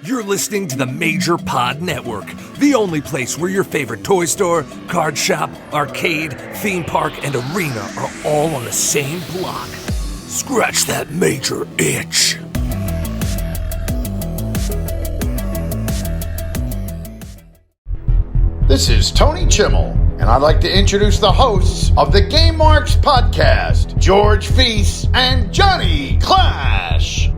You're listening to the Major Pod Network, the only place where your favorite toy store, card shop, arcade, theme park, and arena are all on the same block. Scratch that major itch. This is Tony Chimmel, and I'd like to introduce the hosts of the Game Marks podcast, George Feis and Johnny Clash.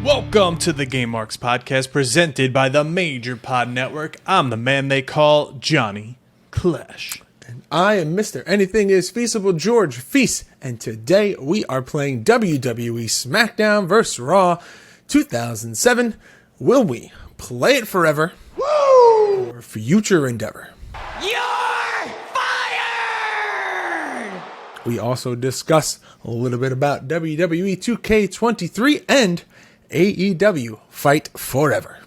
Welcome to the Game Marks podcast presented by the Major Pod Network. I'm the man they call Johnny Clash. And I am Mr. Anything is Feasible George Feis, and today we are playing WWE Smackdown vs. Raw 2007. Will we play it forever? Woo! Or future endeavor? You're fired! We also discuss a little bit about WWE 2K23 and AEW Fight Forever.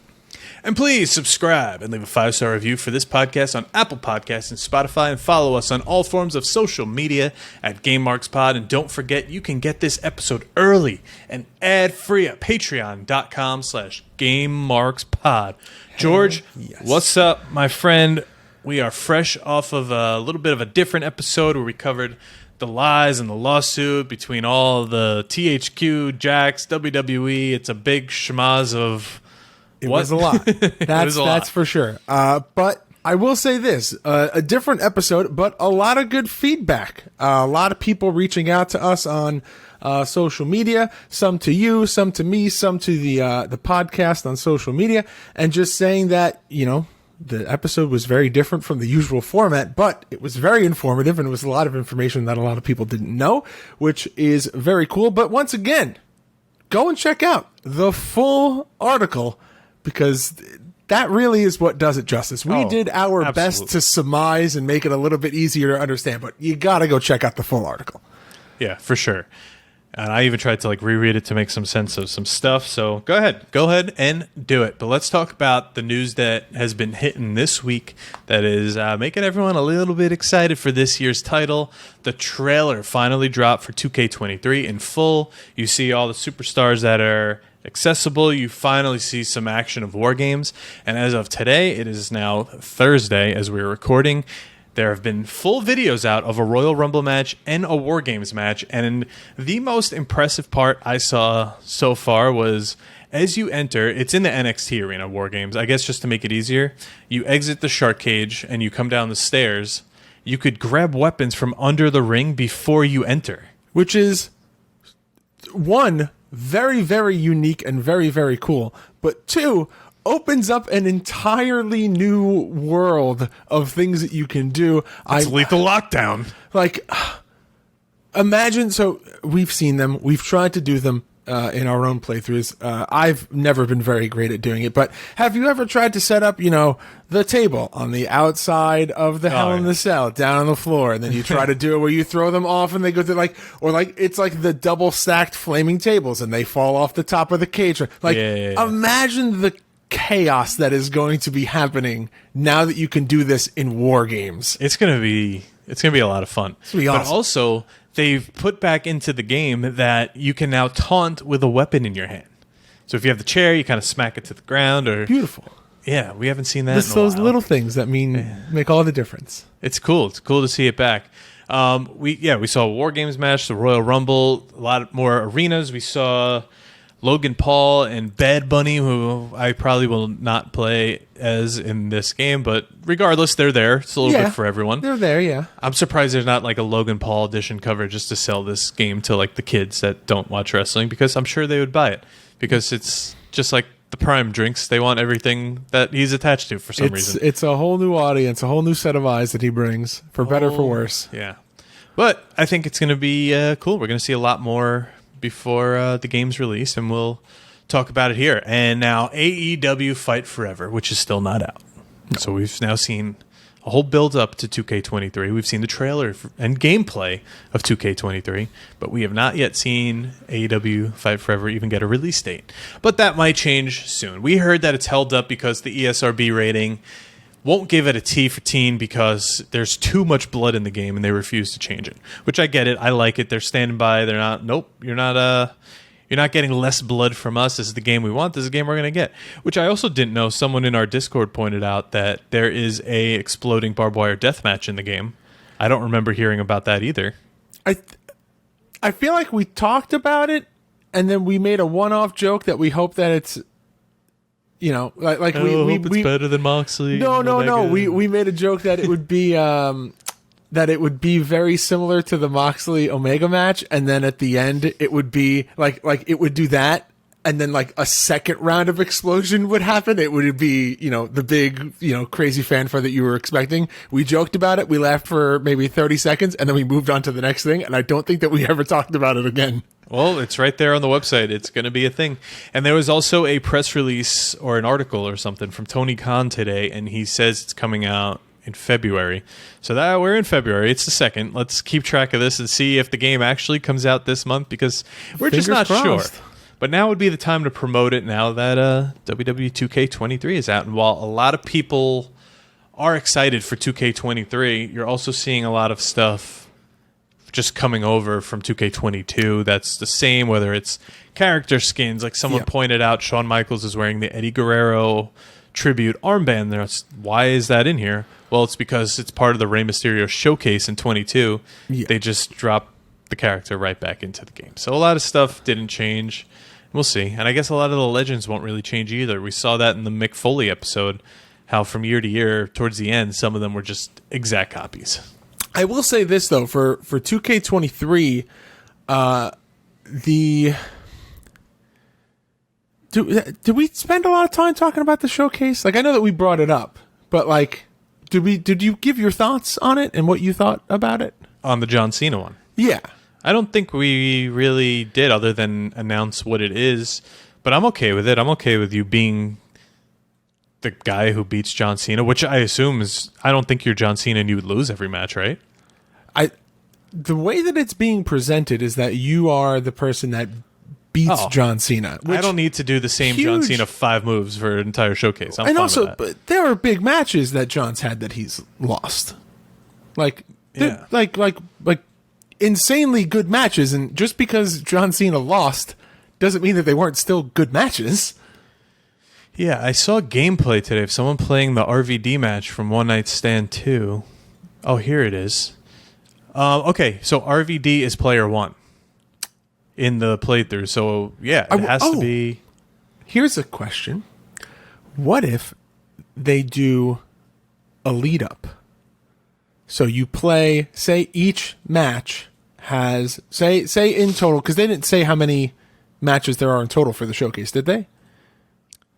And please subscribe and leave a 5-star review for this podcast on Apple Podcasts and Spotify, and follow us on all forms of social media at GameMarksPod. And don't forget, you can get this episode early and ad-free at patreon.com/GameMarksPod. George, yes. What's up, my friend? We are fresh off of a little bit of a different episode where we covered the lies and the lawsuit between all the THQ, Jax, WWE. It's a big schmaz of It was a lot. That's for sure. But I will say this, a different episode, but a lot of good feedback. A lot of people reaching out to us on social media, some to you, some to me, some to the podcast on social media, and just saying that, you know, the episode was very different from the usual format, but it was very informative, and it was a lot of information that a lot of people didn't know, which is very cool. But once again, go and check out the full article, because that really is what does it justice. We did our best to surmise and make it a little bit easier to understand, but you gotta go check out the full article. Yeah, for sure. And I even tried to reread it to make some sense of some stuff. So go ahead and do it. But let's talk about the news that has been hitting this week that is making everyone a little bit excited for this year's title. The trailer finally dropped for 2K23 in full. You see all the superstars that are accessible. You finally see some action of War Games. And as of today, it is now Thursday as we're recording. There have been full videos out of a Royal Rumble match and a War Games match, and the most impressive part I saw so far was as you enter, it's in the NXT arena, War Games, I guess just to make it easier, you exit the shark cage and you come down the stairs. You could grab weapons from under the ring before you enter. Which is, one, very, very unique and very, very cool, but two, opens up an entirely new world of things that you can do. It's lethal lockdown. Imagine, so we've seen them, we've tried to do them in our own playthroughs. I've never been very great at doing it, but have you ever tried to set up, the table on the outside of the Hell in the Cell, down on the floor, and then you try to do it where you throw them off and they go through it's like the double stacked flaming tables and they fall off the top of the cage. Imagine the chaos that is going to be happening now that you can do this in War Games. It's gonna be a lot of fun. It's gonna be awesome. But also, they've put back into the game that you can now taunt with a weapon in your hand. So if you have the chair, you kind of smack it to the ground. Or beautiful. Yeah, we haven't seen that. Just those little things that make all the difference. It's cool. It's cool to see it back. We saw a War Games match, the Royal Rumble, a lot more arenas. We saw Logan Paul and Bad Bunny, who I probably will not play as in this game, but regardless, they're there. It's a little bit for everyone. They're there, yeah. I'm surprised there's not a Logan Paul edition cover just to sell this game to the kids that don't watch wrestling, because I'm sure they would buy it, because it's just like the Prime drinks. They want everything that he's attached to for some reason. It's a whole new audience, a whole new set of eyes that he brings, for better or for worse. Yeah. But I think it's going to be cool. We're going to see a lot more before the game's released, and we'll talk about it here. And now AEW Fight Forever, which is still not out. So we've now seen a whole build up to 2K23. We've seen the trailer and gameplay of 2K23, but we have not yet seen AEW Fight Forever even get a release date. But that might change soon. We heard that it's held up because the ESRB rating won't give it a T for teen because there's too much blood in the game and they refuse to change it. Which I get it. I like it. They're standing by. They're not. Nope. You're not getting less blood from us. This is the game we want. This is the game we're going to get. Which I also didn't know. Someone in our Discord pointed out that there is a exploding barbed wire deathmatch in the game. I don't remember hearing about that either. I feel like we talked about it, and then we made a one-off joke that we hope that it's, you know, like it's better than Moxley. No. We made a joke that it would be that it would be very similar to the Moxley Omega match, and then at the end it would be like it would do that, and then like a second round of explosion would happen. It would be, you know, the big, you know, crazy fanfare that you were expecting. We joked about it. We laughed for maybe 30 seconds, and then we moved on to the next thing. And I don't think that we ever talked about it again. Well, it's right there on the website. It's going to be a thing. And there was also a press release or an article or something from Tony Khan today, and he says it's coming out in February. So that we're in February. It's the 2nd. Let's keep track of this and see if the game actually comes out this month, because we're just not sure. But now would be the time to promote it now that WWE 2K23 is out. And while a lot of people are excited for 2K23, you're also seeing a lot of stuff just coming over from 2K22 that's the same, whether it's character skins. Like someone pointed out, Shawn Michaels is wearing the Eddie Guerrero tribute armband. Why is that in here? Well, it's because it's part of the Rey Mysterio showcase in 22. They just dropped the character right back into the game. So a lot of stuff didn't change. We'll see. And I guess a lot of the legends won't really change either. We saw that in the Mick Foley episode, how from year to year, towards the end, some of them were just exact copies. I will say this, though, for 2K23, did we spend a lot of time talking about the showcase? Like, I know that we brought it up, but like, did you give your thoughts on it and what you thought about it? On the John Cena one? Yeah. I don't think we really did, other than announce what it is, but I'm okay with it. I'm okay with you being the guy who beats John Cena, which I assume is, I don't think you're John Cena and you would lose every match, right? The way that it's being presented is that you are the person that beats John Cena. I don't need to do the same John Cena 5 moves for an entire showcase. I'm fine with that. But there are big matches that John's had that he's lost. Like insanely good matches, and just because John Cena lost doesn't mean that they weren't still good matches. Yeah, I saw gameplay today of someone playing the RVD match from One Night Stand 2. Oh, here it is. Okay, so RVD is player 1 in the playthrough. So, yeah, it has to be... Here's a question. What if they do a lead-up? So you play, say each match has, say in total, because they didn't say how many matches there are in total for the showcase, did they?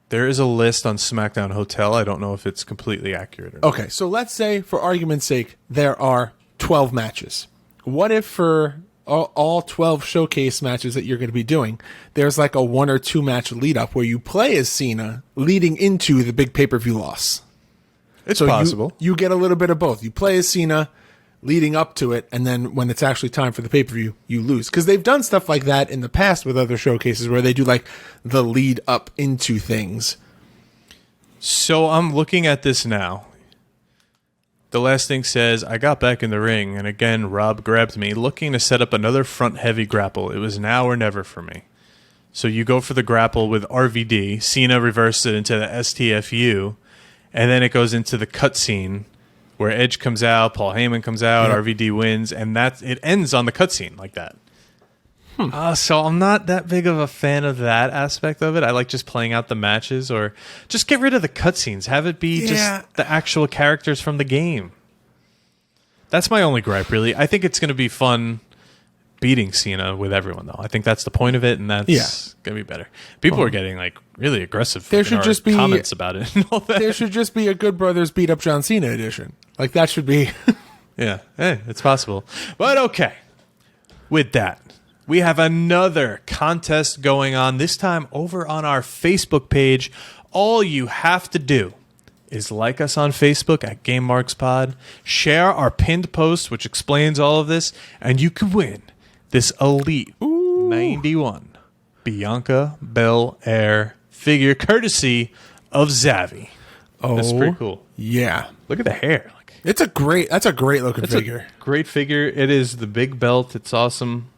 There is a list on SmackDown Hotel. I don't know if it's completely accurate or not. Okay, so let's say, for argument's sake, there are 12 matches. What if for all 12 showcase matches that you're going to be doing, there's like a 1 or 2 match lead up where you play as Cena leading into the big pay-per-view loss? It's possible. You get a little bit of both. You play as Cena leading up to it, and then when it's actually time for the pay-per-view, you lose. Because they've done stuff like that in the past with other showcases where they do like the lead up into things. So I'm looking at this now. The last thing says, I got back in the ring, and again, Rob grabbed me, looking to set up another front-heavy grapple. It was now or never for me. So you go for the grapple with RVD. Cena reversed it into the STFU, and then it goes into the cutscene where Edge comes out, Paul Heyman comes out, RVD wins, and it ends on the cutscene like that. So I'm not that big of a fan of that aspect of it. I like just playing out the matches, or just get rid of the cutscenes. Have it be just the actual characters from the game. That's my only gripe, really. I think it's going to be fun beating Cena with everyone, though. I think that's the point of it, and that's going to be better. People are getting like really aggressive. There should just be comments about it. And all that. There should just be a Good Brothers beat up John Cena edition. Like that should be. Yeah, it's possible. But okay, with that, we have another contest going on, this time over on our Facebook page. All you have to do is like us on Facebook at Game Marks Pod. Share our pinned post, which explains all of this, and you can win this Elite 91 Bianca Belair figure, courtesy of Zavi. Oh, that's pretty cool. Yeah, look at the hair. That's a great looking figure. Great figure. It is the big belt. It's awesome.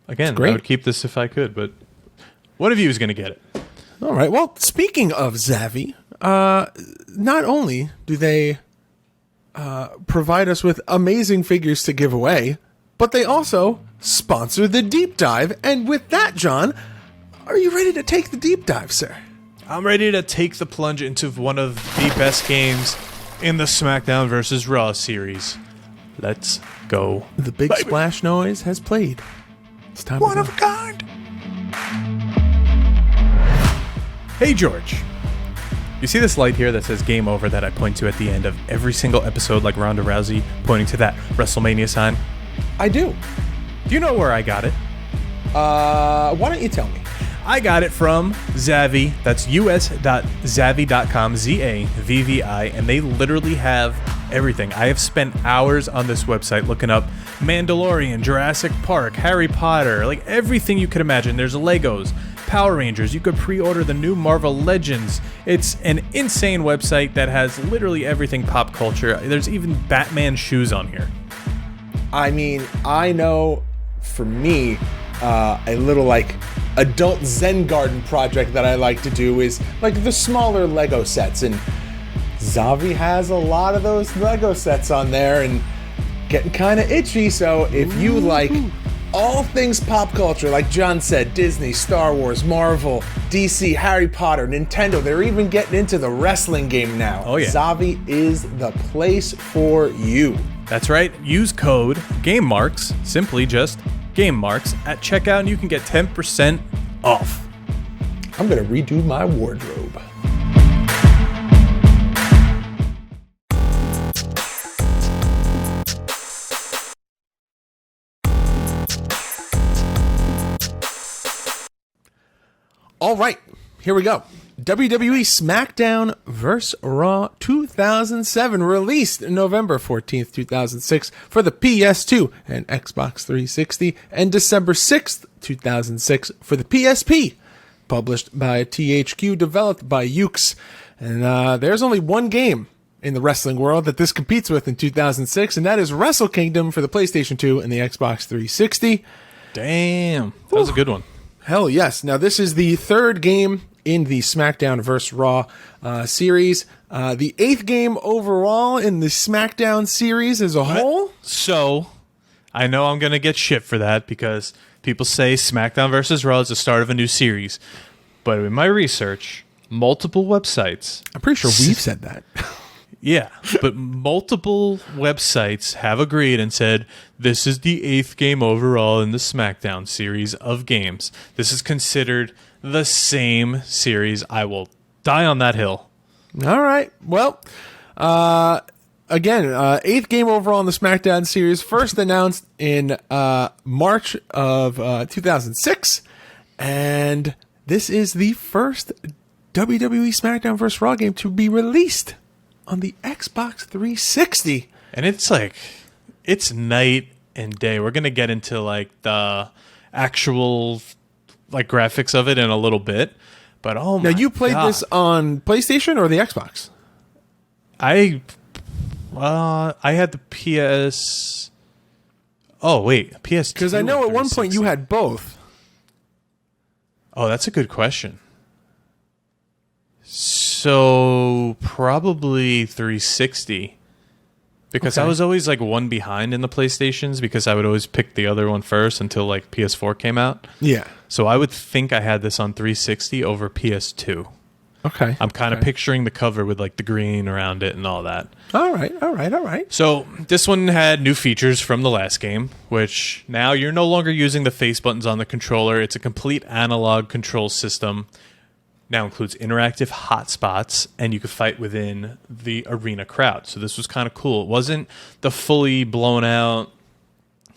Again, I would keep this if I could, but one of you is going to get it. All right. Well, speaking of Zavi, not only do they provide us with amazing figures to give away, but they also sponsor the deep dive. And with that, John, are you ready to take the deep dive, sir? I'm ready to take the plunge into one of the best games in the SmackDown vs. Raw series. Let's go. The big splash noise has played. It's time. One of a kind. Hey, George. You see this light here that says Game Over that I point to at the end of every single episode, like Ronda Rousey pointing to that WrestleMania sign? I do. Do you know where I got it? Why don't you tell me? I got it from Zavi. That's us.zavi.com, Z-A-V-V-I, and they literally have everything. I have spent hours on this website looking up Mandalorian, Jurassic Park, Harry Potter, like everything you could imagine. There's Legos, Power Rangers. You could pre-order the new Marvel Legends. It's an insane website that has literally everything pop culture. There's even Batman shoes on here. I mean, I know for me, a little like adult Zen garden project that I like to do is like the smaller Lego sets, and Zavi has a lot of those Lego sets on there and getting kind of itchy. So if you like all things pop culture, like John said, Disney, Star Wars, Marvel, DC, Harry Potter, Nintendo, they're even getting into the wrestling game now. Oh yeah. Zavi is the place for you. That's right. Use code GameMarks, simply just GameMarks, at checkout, and you can get 10% off. I'm going to redo my wardrobe. All right, here we go. WWE Smackdown vs. Raw 2007, released November 14th, 2006 for the PS2 and Xbox 360, and December 6th, 2006 for the PSP. Published by THQ, developed by Ukes. And there's only one game in the wrestling world that this competes with in 2006, and that is Wrestle Kingdom for the PlayStation 2 and the Xbox 360. Damn, that was a good one. Hell yes. Now, this is the third game in the SmackDown vs. Raw series. The 8th game overall in the SmackDown series as a whole. So, I know I'm going to get shit for that because people say SmackDown vs. Raw is the start of a new series. But in my research, multiple websites... I'm pretty sure we've said that. Yeah, but multiple websites have agreed and said, this is the 8th game overall in the SmackDown series of games. This is considered the same series. I will die on that hill. All right. Well, again, 8th game overall in the SmackDown series, first announced in March of 2006. And this is the first WWE Smackdown vs. Raw game to be released on the Xbox 360. And it's like, it's night and day. We're going to get into like the actual like graphics of it in a little bit. But oh my God. Now, you played this on PlayStation or the Xbox? I had the PS... Oh, wait, PS2. Because I know at one point you had both. Oh, that's a good question. So probably 360, because I was always like one behind in the PlayStations because I would always pick the other one first until like PS4 came out. Yeah. So I would think I had this on 360 over PS2. Okay. I'm kind of picturing the cover with like the green around it and all that. All right. So this one had new features from the last game, which now you're no longer using the face buttons on the controller. It's a complete analog control system. Now includes interactive hotspots, and you could fight within the arena crowd. So this was kind of cool. It wasn't the fully blown out,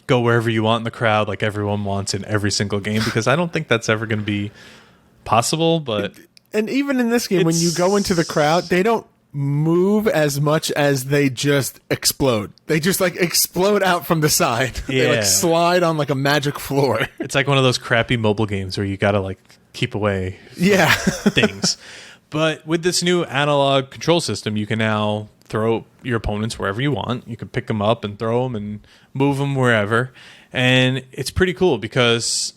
go wherever you want in the crowd like everyone wants in every single game, because I don't think that's ever going to be possible. But and even in this game, when you go into the crowd, they don't move as much as they just explode. They just like explode out from the side. Yeah. They like slide on like a magic floor. It's like one of those crappy mobile games where you gotta like keep away Yeah. things. But with this new analog control system, you can now throw your opponents wherever you want. You can pick them up and throw them and move them wherever. And it's pretty cool because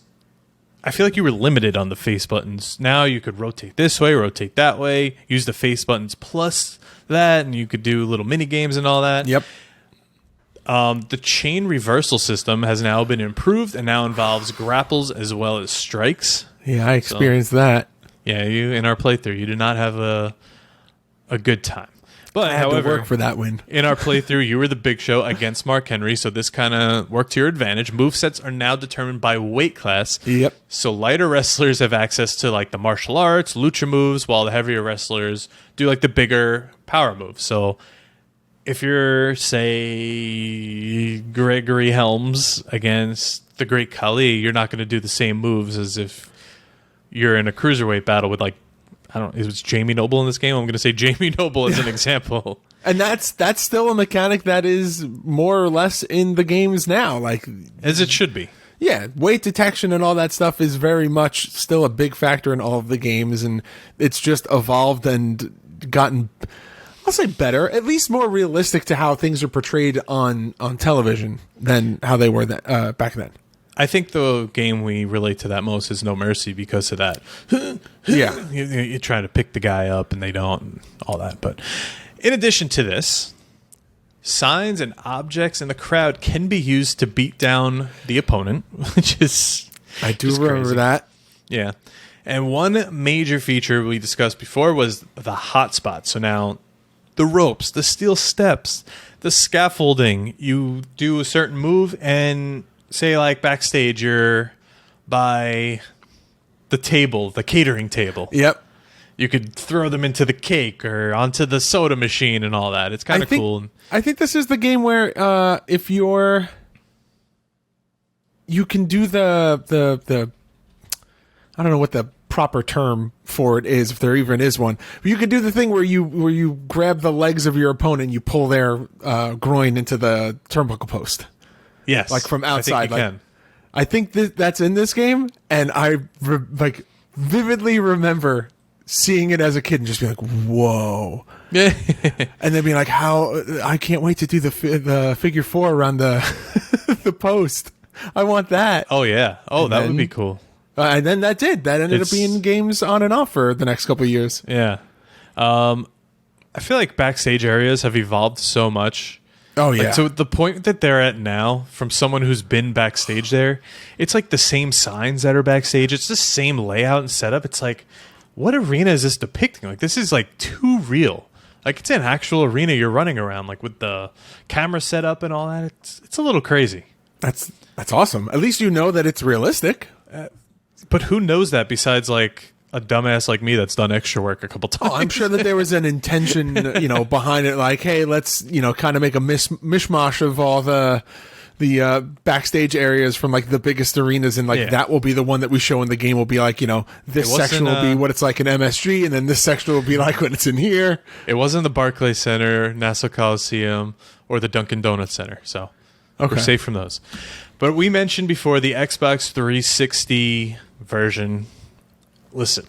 I feel like you were limited on the face buttons. Now you could rotate this way, rotate that way, use the face buttons plus that, and you could do little mini games and all that. Yep. The chain reversal system has now been improved and now involves grapples as well as strikes. Yeah, I experienced that. Yeah, you in our playthrough, you did not have a good time. But I had however, to work for that win. in our playthrough, you were the Big Show against Mark Henry, so this kind of worked to your advantage. Movesets are now determined by weight class. Yep. So lighter wrestlers have access to like the martial arts, lucha moves, while the heavier wrestlers do like the bigger power moves. So if you're, say, Gregory Helms against the Great Khali, you're not going to do the same moves as if you're in a cruiserweight battle with like, I don't know, it was Jamie Noble in this game. I'm going to say Jamie Noble as an example. And that's still a mechanic that is more or less in the games now. Like, As it should be. yeah, weight detection and all that stuff is very much still a big factor in all of the games, and it's just evolved and gotten, I'll say, better, at least more realistic to how things are portrayed on television than how they were back then. I think the game we relate to that most is No Mercy because of that. Yeah. You're trying to pick the guy up and they don't, and all that. But in addition to this, signs and objects in the crowd can be used to beat down the opponent, which is I do just remember crazy. that. Yeah. And one major feature we discussed before was the hotspot. So now the ropes, the steel steps, the scaffolding, you do a certain move and say like backstage you're by the table, the catering table. Yep. You could throw them into the cake or onto the soda machine and all that. It's kind of cool. I think this is the game where if you can do the I don't know what the proper term for it is, if there even is one. But you can do the thing where you grab the legs of your opponent and you pull their groin into the turnbuckle post. Yes. Like from outside. I think you can. I think that's in this game, and I vividly remember seeing it as a kid and just being like, "Whoa!" Yeah. And then being like, "How? I can't wait to do the figure four around the the post. I want that." Oh, yeah. Oh, And that then- would be cool. And then that ended up being games on and off for the next couple of years. Yeah. I feel like backstage areas have evolved so much. Oh yeah. Like, so the point that they're at now, from someone who's been backstage there, it's like the same signs that are backstage. It's the same layout and setup. It's like, what arena is this depicting? Like, this is like too real. Like, it's an actual arena you're running around, like with the camera set up and all that. It's a little crazy. That's awesome. At least you know that it's realistic. But who knows that besides like a dumbass like me that's done extra work a couple times? Oh, I'm sure that there was an intention, behind it. Like, hey, let's, kind of make a mishmash of all the backstage areas from like the biggest arenas, and like that will be the one that we show in the game. Will be like, this section will be what it's like in MSG, and then this section will be like when it's in here. It wasn't the Barclays Center, Nassau Coliseum, or the Dunkin' Donuts Center, so we're safe from those. But we mentioned before the Xbox 360 version. Listen,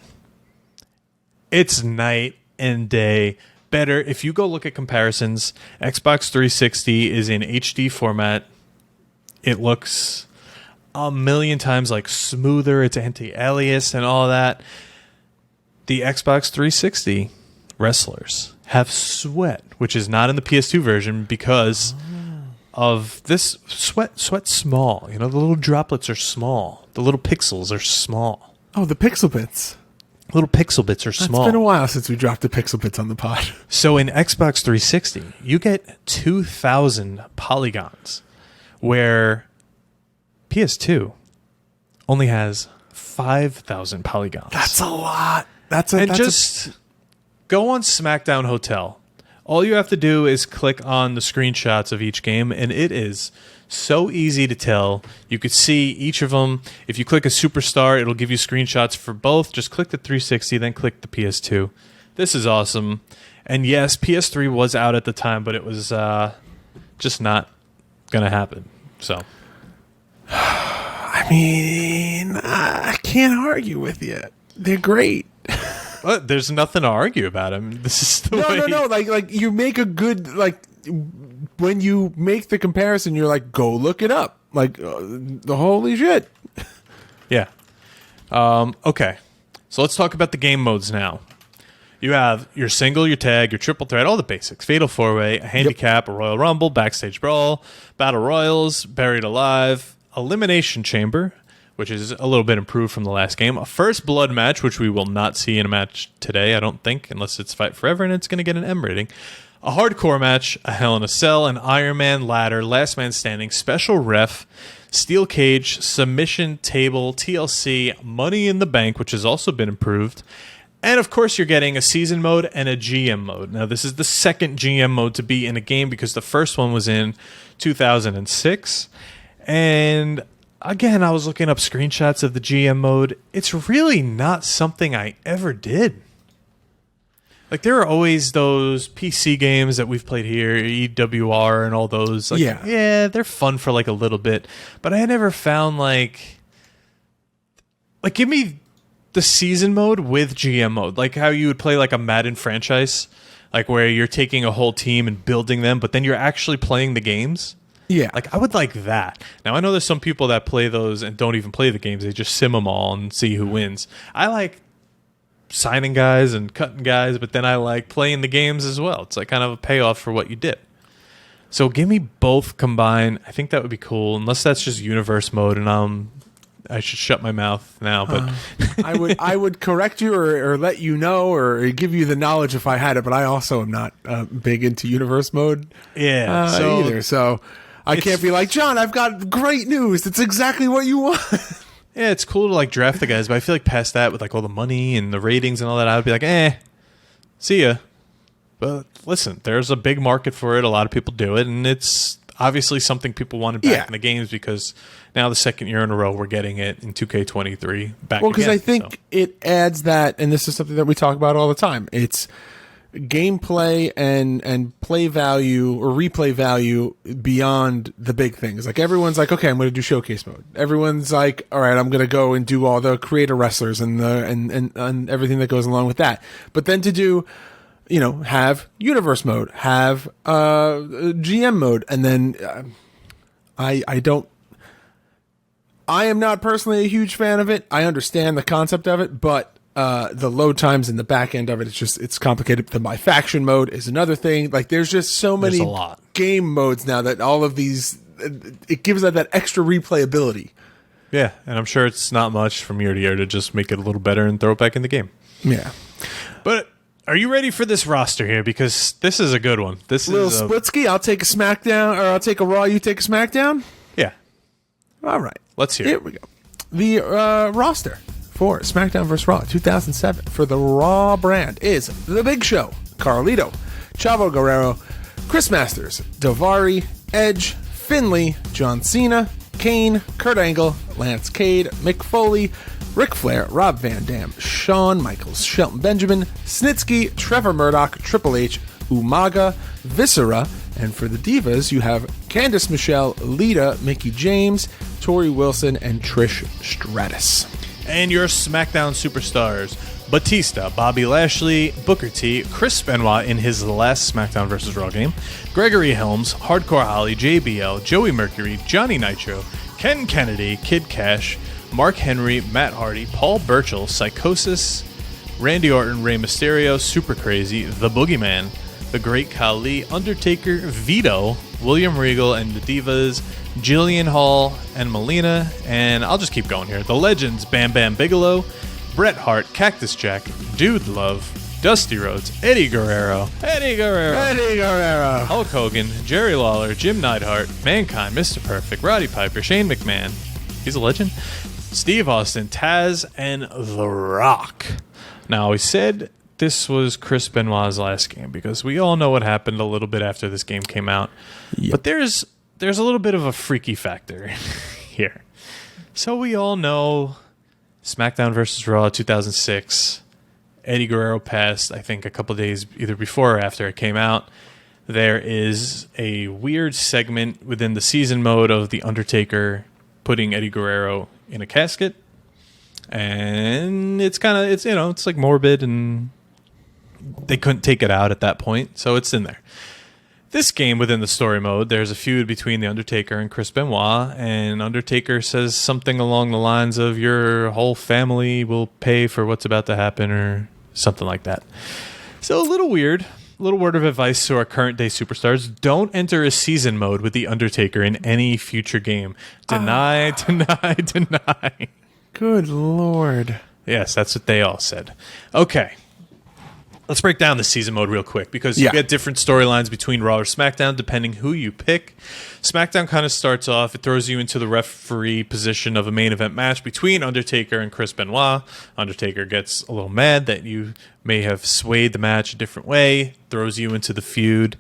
it's night and day better. If you go look at comparisons, Xbox 360 is in HD format. It looks a million times like smoother. It's anti-aliased and all that. The Xbox 360 wrestlers have sweat, which is not in the PS2 version because of this sweat small. The little droplets are small. The little pixels are small. Oh, the pixel bits. Little pixel bits are small. It's been a while since we dropped the pixel bits on the pod. So in Xbox 360, you get 2,000 polygons, where PS2 only has 5,000 polygons. That's a lot. Go on SmackDown Hotel. All you have to do is click on the screenshots of each game, and it is so easy to tell. You could see each of them. If you click a superstar, it'll give you screenshots for both. Just click the 360, then click the PS2. This is awesome. And yes, PS3 was out at the time, but it was just not going to happen. So, I mean, I can't argue with you. They're great. But there's nothing to argue about them. This is the way. No. Like you make a good, like, when you make the comparison, you're like, go look it up. Like, the holy shit. Yeah. Okay. So let's talk about the game modes now. You have your single, your tag, your triple threat, all the basics. Fatal 4-way, a handicap, a Royal Rumble, backstage brawl, battle royals, buried alive, elimination chamber, which is a little bit improved from the last game, a first blood match, which we will not see in a match today, I don't think, unless it's Fight Forever, and it's going to get an M rating. A hardcore match, a Hell in a Cell, an Iron Man ladder, last man standing, special ref, steel cage, submission table, TLC, Money in the Bank, which has also been improved. And, of course, you're getting a season mode and a GM mode. Now, this is the second GM mode to be in a game because the first one was in 2006. And, again, I was looking up screenshots of the GM mode. It's really not something I ever did. Like, there are always those PC games that we've played here, EWR and all those. Like, yeah, they're fun for, like, a little bit. But I never found, like, give me the season mode with GM mode, like how you would play like a Madden franchise, like where you're taking a whole team and building them, but then you're actually playing the games. Yeah. Like, I would like that. Now, I know there's some people that play those and don't even play the games. They just sim them all and see who wins. I like signing guys and cutting guys, but then I like playing the games as well. It's like kind of a payoff for what you did. So give me both combined. I think that would be cool, unless that's just universe mode and I should shut my mouth now, but I would correct you or let you know or give you the knowledge if I had it, but I also am not big into universe mode either. So I can't be like, John, I've got great news. It's exactly what you want. Yeah, it's cool to like draft the guys, but I feel like past that with like all the money and the ratings and all that, I would be like, see ya. But listen, there's a big market for it. A lot of people do it, and it's obviously something people wanted back in the games because now the second year in a row we're getting it in 2K23 back. Well, because I think it adds that, and this is something that we talk about all the time. It's gameplay and play value or replay value beyond the big things. Like everyone's like, okay, I'm going to do showcase mode. Everyone's like, all right, I'm going to go and do all the creator wrestlers and and everything that goes along with that. But then to do, have universe mode, have GM mode, and then I am not personally a huge fan of it. I understand the concept of it, but the load times in the back end of it, it's complicated. The My Faction mode is another thing. Like there's just so many game modes now that all of these, it gives that extra replayability. Yeah, and I'm sure it's not much from year to year to just make it a little better and throw it back in the game. Yeah. But are you ready for this roster here? Because this is a good one. This is a Splitsky. I'll take a SmackDown, or I'll take a Raw. You take a SmackDown. Yeah. All right. Let's hear. Here we go. The roster for SmackDown vs. Raw 2007 for the Raw brand is The Big Show, Carlito, Chavo Guerrero, Chris Masters, Daivari, Edge, Finlay, John Cena, Kane, Kurt Angle, Lance Cade, Mick Foley, Ric Flair, Rob Van Dam, Shawn Michaels, Shelton Benjamin, Snitsky, Trevor Murdoch, Triple H, Umaga, Viscera, and for the Divas, you have Candice Michelle, Lita, Mickie James, Tori Wilson, and Trish Stratus. And your SmackDown superstars: Batista, Bobby Lashley, Booker T, Chris Benoit in his last SmackDown vs. Raw game, Gregory Helms, Hardcore Holly, JBL, Joey Mercury, Johnny Nitro, Ken Kennedy, Kid Cash, Mark Henry, Matt Hardy, Paul Burchill, Psychosis, Randy Orton, Rey Mysterio, Super Crazy, The Boogeyman, The Great Khali, Undertaker, Vito, William Regal, and the Divas, Jillian Hall and Melina, and I'll just keep going here. The Legends, Bam Bam Bigelow, Bret Hart, Cactus Jack, Dude Love, Dusty Rhodes, Eddie Guerrero, Hulk Hogan, Jerry Lawler, Jim Neidhart, Mankind, Mr. Perfect, Roddy Piper, Shane McMahon, he's a legend, Steve Austin, Taz, and The Rock. Now, we said this was Chris Benoit's last game because we all know what happened a little bit after this game came out. Yep. But there's a little bit of a freaky factor here. So we all know SmackDown vs. Raw 2006. Eddie Guerrero passed, I think, a couple of days either before or after it came out. There is a weird segment within the season mode of The Undertaker putting Eddie Guerrero in a casket. And it's like morbid, and they couldn't take it out at that point, so it's in there. This game, within the story mode, there's a feud between The Undertaker and Chris Benoit, and Undertaker says something along the lines of, your whole family will pay for what's about to happen, or something like that. So a little weird. A little word of advice to our current day superstars. Don't enter a season mode with The Undertaker in any future game. Deny. Good Lord. Yes, that's what they all said. Okay. Let's break down the season mode real quick, because you get different storylines between Raw or SmackDown depending who you pick. SmackDown kind of starts off, it throws you into the referee position of a main event match between Undertaker and Chris Benoit. Undertaker gets a little mad that you may have swayed the match a different way, throws you into the feud,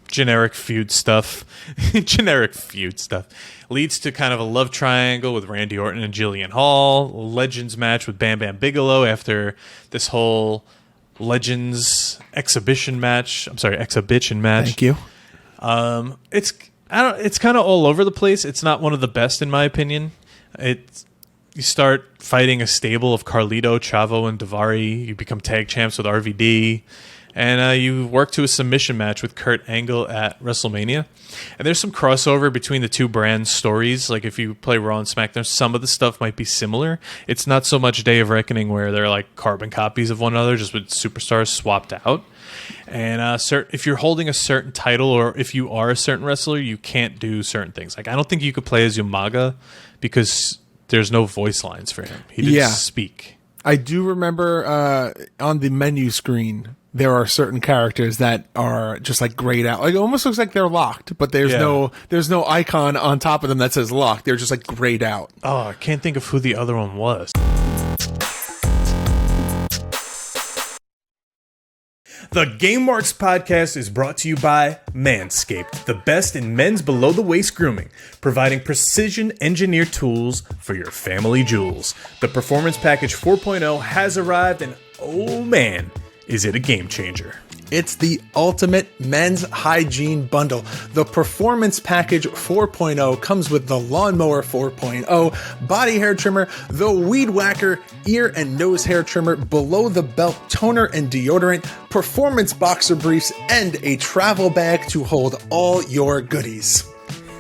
generic feud stuff. Leads to kind of a love triangle with Randy Orton and Jillian Hall. A Legends match with Bam Bam Bigelow after this whole Legends exhibition match. Thank you. It's kind of all over the place. It's not one of the best in my opinion. You start fighting a stable of Carlito, Chavo, and Daivari. You become tag champs with RVD. And you work to a submission match with Kurt Angle at WrestleMania. And there's some crossover between the two brands' stories. Like if you play Raw and SmackDown, some of the stuff might be similar. It's not so much Day of Reckoning where they're like carbon copies of one another, just with superstars swapped out. And if you're holding a certain title, or if you are a certain wrestler, you can't do certain things. Like I don't think you could play as Umaga because there's no voice lines for him. He didn't speak. I do remember on the menu screen, there are certain characters that are just like grayed out. Like it almost looks like they're locked, but there's no icon on top of them that says locked. They're just like grayed out. Oh, I can't think of who the other one was. The Game Marks podcast is brought to you by Manscaped, the best in men's below-the-waist grooming, providing precision-engineered tools for your family jewels. The Performance Package 4.0 has arrived, and oh man, is it a game changer. It's the ultimate men's hygiene bundle. The Performance Package 4.0 comes with the Lawnmower 4.0, body hair trimmer, the Weed Whacker, ear and nose hair trimmer, below the belt toner and deodorant, performance boxer briefs, and a travel bag to hold all your goodies.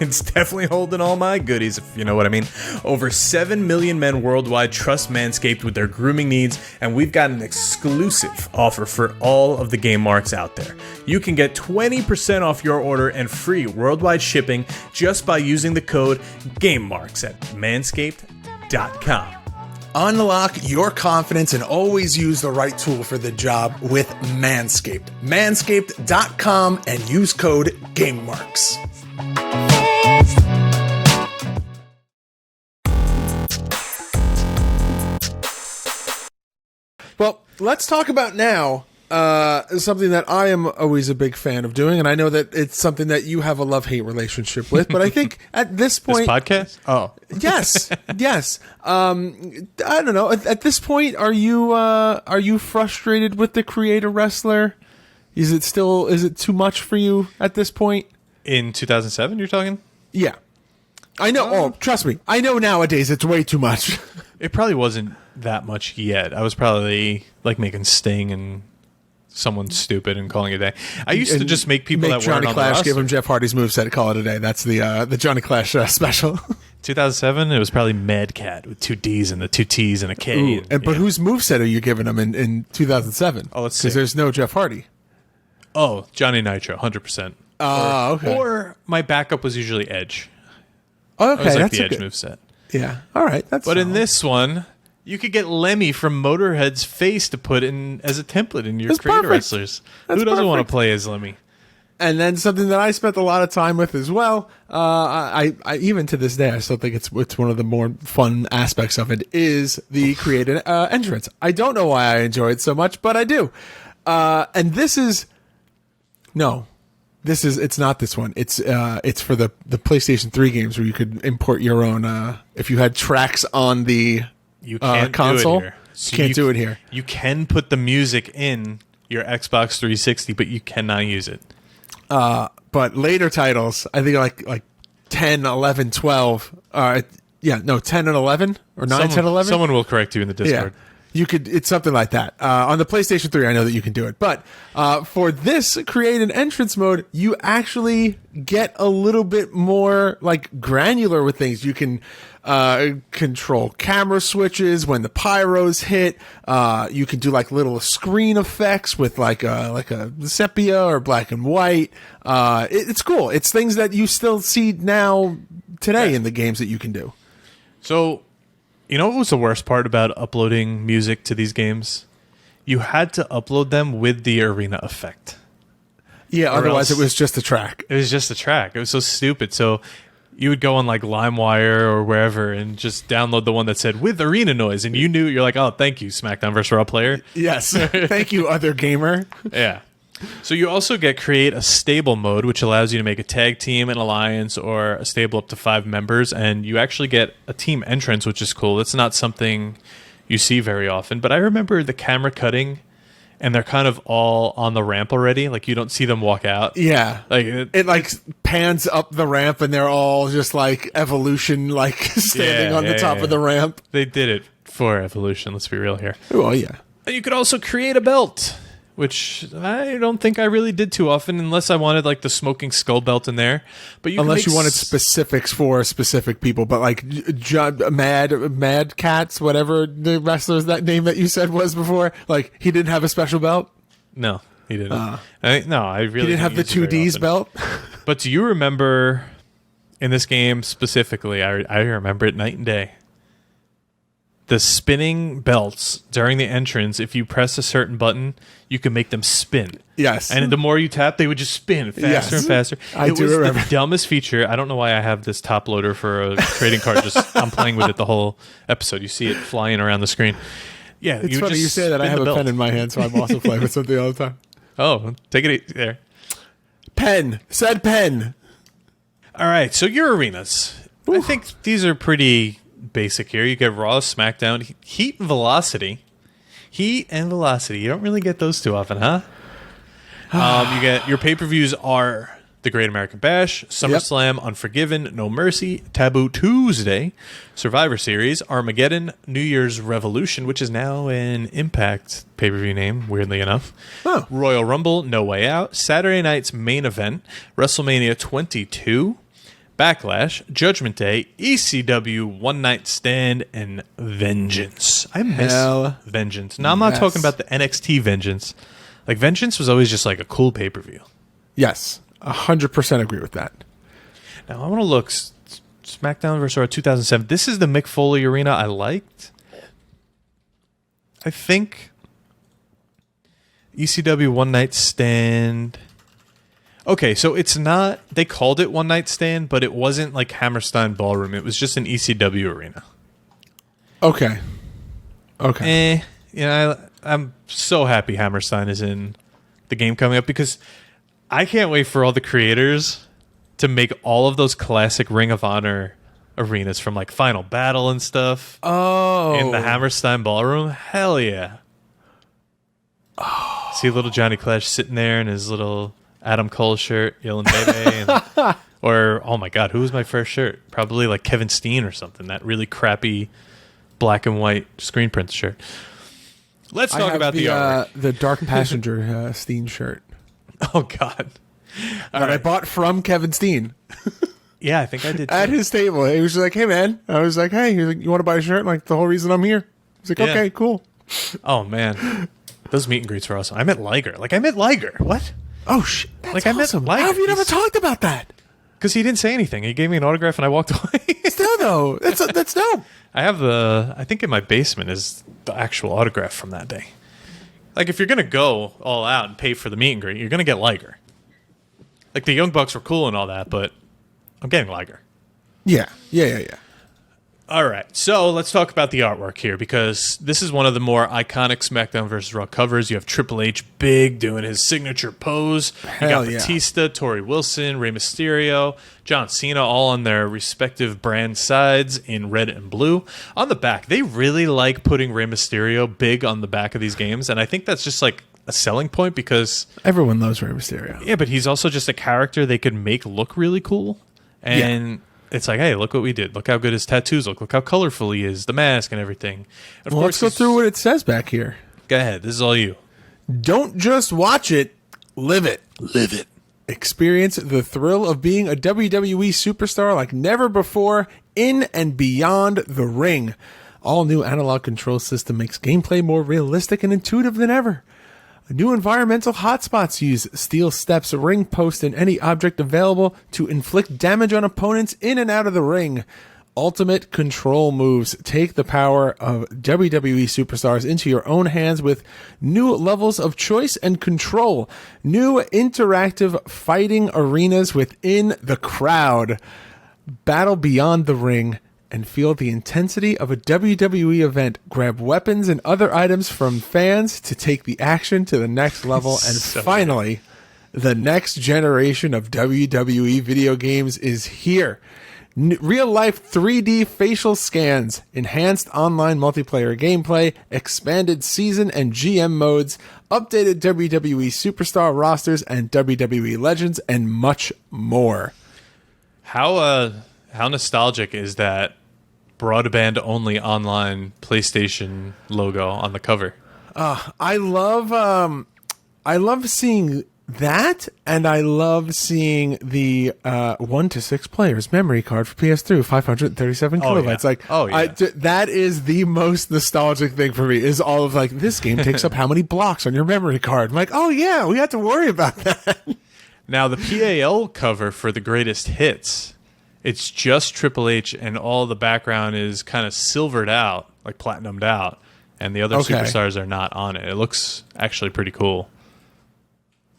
It's definitely holding all my goodies, if you know what I mean. Over 7 million men worldwide trust Manscaped with their grooming needs, and we've got an exclusive offer for all of the Game Marks out there. You can get 20% off your order and free worldwide shipping just by using the code GameMarks at manscaped.com. Unlock your confidence and always use the right tool for the job with Manscaped. Manscaped.com and use code GameMarks. Well, let's talk about now something that I am always a big fan of doing, and I know that it's something that you have a love-hate relationship with, but I think at this point... This podcast? Oh. Yes. I don't know. At this point, are you frustrated with the Create a Wrestler? Is it too much for you at this point? In 2007, you're talking? Yeah. I know. Trust me. I know nowadays it's way too much. It probably wasn't that much yet. I was probably like making Sting and someone stupid and calling it a day. I used to just make people that weren't Johnny on Clash, the roster. give him Jeff Hardy's moveset, call it a day. That's the Johnny Clash special. 2007, it was probably Mad Cat with 2 D's and the 2 T's and a K. But whose moveset are you giving him in 2007? Oh, let's see. Because there's no Jeff Hardy. Oh, Johnny Nitro, 100%. Okay. Or my backup was usually Edge. Oh, okay, I was like that's the Edge moveset. Yeah. All right. But solid. In this one, you could get Lemmy from Motorhead's face to put in as a template in your Creator Wrestlers. Who doesn't want to play as Lemmy? And then something that I spent a lot of time with as well. I even to this day, I still think it's one of the more fun aspects of it is the creative entrance. I don't know why I enjoy it so much, but I do. And this is it's not this one. It's for the PlayStation 3 games where you could import your own if you had tracks on the you can't console. Do it here. So Can't do it here. You can put the music in your Xbox 360, but you cannot use it. But later titles, I think like 10, 11, 12. 10 and 11 or 9, 10, 11. Someone will correct you in the Discord. Yeah. You could, it's something like that. On the PlayStation 3, I know that you can do it. But for this create an entrance mode, you actually get a little bit more like granular with things. You can control camera switches when the pyros hit. You can do like little screen effects with like a sepia or black and white. It's cool. It's things that you still see now today in the games that you can do. So, you know what was the worst part about uploading music to these games? You had to upload them with the arena effect. Yeah, otherwise it was just a track. It was just a track. It was so stupid. So you would go on like LimeWire or wherever and just download the one that said with arena noise, and you're like, oh, thank you, SmackDown vs. Raw player. Yes. Thank you, other gamer. Yeah. So you also get create a stable mode, which allows you to make a tag team, an alliance, or a stable up to 5 members, and you actually get a team entrance, which is cool. It's not something you see very often, but I remember the camera cutting, and they're kind of all on the ramp already. Like, you don't see them walk out. Yeah. Like it like pans up the ramp, and they're all just like Evolution, like standing on the top of the ramp. They did it for Evolution, let's be real here. Oh, yeah. You could also create a belt, which I don't think I really did too often, unless I wanted like the smoking skull belt in there. But unless you wanted specifics for specific people, but like Mad Cats, whatever the wrestler's that name that you said was before, like he didn't have a special belt. No, he didn't. I really he didn't have the 2Ds belt. But do you remember in this game specifically? I remember it night and day. The spinning belts during the entrance, if you press a certain button, you can make them spin. Yes. And the more you tap, they would just spin faster and faster. It was the dumbest feature. I don't know why I have this top loader for a trading card. I'm playing with it the whole episode. You see it flying around the screen. Yeah, it's funny you say that. I have a pen in my hand, so I'm also playing with something all the time. Oh, take it easy there. Pen. Said pen. All right, so your arenas. Ooh. I think these are pretty basic here. You get Raw, SmackDown, Heat and Velocity. Heat and Velocity. You don't really get those too often, huh? You get your pay-per-views are the Great American Bash, SummerSlam, Unforgiven, No Mercy, Taboo Tuesday, Survivor Series, Armageddon, New Year's Revolution, which is now an Impact pay-per-view name, weirdly enough. Oh. Royal Rumble, No Way Out, Saturday Night's Main Event, WrestleMania 22, Backlash, Judgment Day, ECW, One Night Stand, and Vengeance. I miss Vengeance. Now, I'm not talking about the NXT Vengeance. Like, Vengeance was always just like a cool pay-per-view. Yes, 100% agree with that. Now, I want to look. SmackDown vs. Raw 2007. This is the Mick Foley arena I liked. I think ECW One Night Stand. Okay, so it's not, they called it One Night Stand, but it wasn't like Hammerstein Ballroom. It was just an ECW arena. Okay. I'm so happy Hammerstein is in the game coming up, because I can't wait for all the creators to make all of those classic Ring of Honor arenas from like Final Battle and stuff. Oh. In the Hammerstein Ballroom. Hell yeah. Oh. See little Johnny Clash sitting there in his little Adam Cole shirt, yelling baby. Or, oh my God, who was my first shirt? Probably like Kevin Steen or something. That really crappy black and white screen print shirt. Let's talk about the Dark Passenger Steen shirt. Oh God. That I bought from Kevin Steen. Yeah, I think I did too. At his table. He was like, hey man. I was like, hey, you want to buy a shirt? Like, the whole reason I'm here. He's like, okay, cool. Oh man. Those meet and greets were awesome. I met Liger. What? Oh shit! That's awesome. Liger. How have you never talked about that? Because he didn't say anything. He gave me an autograph and I walked away. Still though, that's dope. I have I think in my basement is the actual autograph from that day. Like, if you're gonna go all out and pay for the meet and greet, you're gonna get Liger. Like, the Young Bucks were cool and all that, but I'm getting Liger. Yeah. All right, so let's talk about the artwork here, because this is one of the more iconic SmackDown vs. Raw covers. You have Triple H big doing his signature pose. You got Batista, Tori Wilson, Rey Mysterio, John Cena, all on their respective brand sides in red and blue. On the back, they really like putting Rey Mysterio big on the back of these games, and I think that's just like a selling point because everyone loves Rey Mysterio. Yeah, but he's also just a character they could make look really cool. And it's like, hey, look what we did. Look how good his tattoos look. Look how colorful he is, the mask and everything. And let's go through what it says back here. Go ahead. This is all you. Don't just watch it, live it. Live it. Experience the thrill of being a WWE superstar like never before in and beyond the ring. All new analog control system makes gameplay more realistic and intuitive than ever. New environmental hotspots use steel steps, ring post, and any object available to inflict damage on opponents in and out of the ring. Ultimate control moves take the power of WWE superstars into your own hands with new levels of choice and control. New interactive fighting arenas within the crowd. Battle beyond the ring and feel the intensity of a WWE event. Grab weapons and other items from fans to take the action to the next level. And finally, the next generation of WWE video games is here. Real-life 3D facial scans, enhanced online multiplayer gameplay, expanded season and GM modes, updated WWE superstar rosters and WWE legends, and much more. How nostalgic is that broadband-only online PlayStation logo on the cover? I love seeing that, and I love seeing the 1 to 6 players memory card for PS3, 537 kilobytes. Yeah. That is the most nostalgic thing for me. Is all of like, this game takes up how many blocks on your memory card? I'm like, oh yeah, we had to worry about that. Now the PAL cover for the greatest hits, it's just Triple H, and all the background is kind of silvered out, like platinumed out, and the other superstars are not on it. It looks actually pretty cool.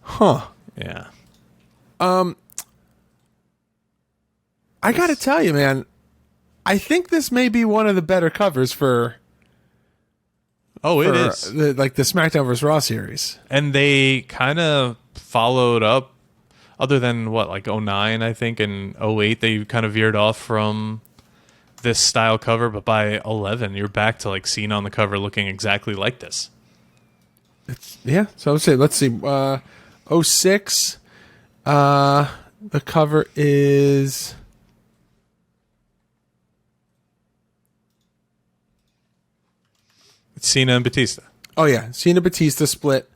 Huh. Yeah. I gotta tell you, man, I think this may be one of the better covers for it is. The SmackDown vs. Raw series. And they kind of followed up, other than what, like 09, I think, and 08, they kind of veered off from this style cover, but by 11, you're back to like Cena on the cover looking exactly like this. So I would say, let's see, 06, the cover is It's Cena and Batista. Oh yeah, Cena Batista split,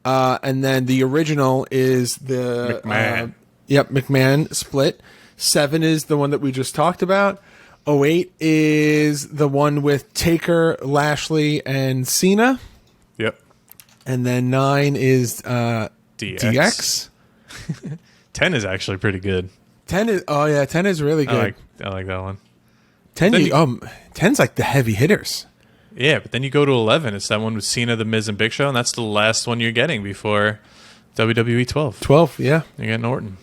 and then the original is the McMahon. McMahon split. 7 is the one that we just talked about. 08 is the one with Taker, Lashley, and Cena. Yep. And then 9 is DX. 10 is actually pretty good. 10 is really good. I like that one. 10's like the heavy hitters. Yeah, but then you go to 11. It's that one with Cena, The Miz, and Big Show, and that's the last one you're getting before WWE 12. 12, yeah. You get Orton.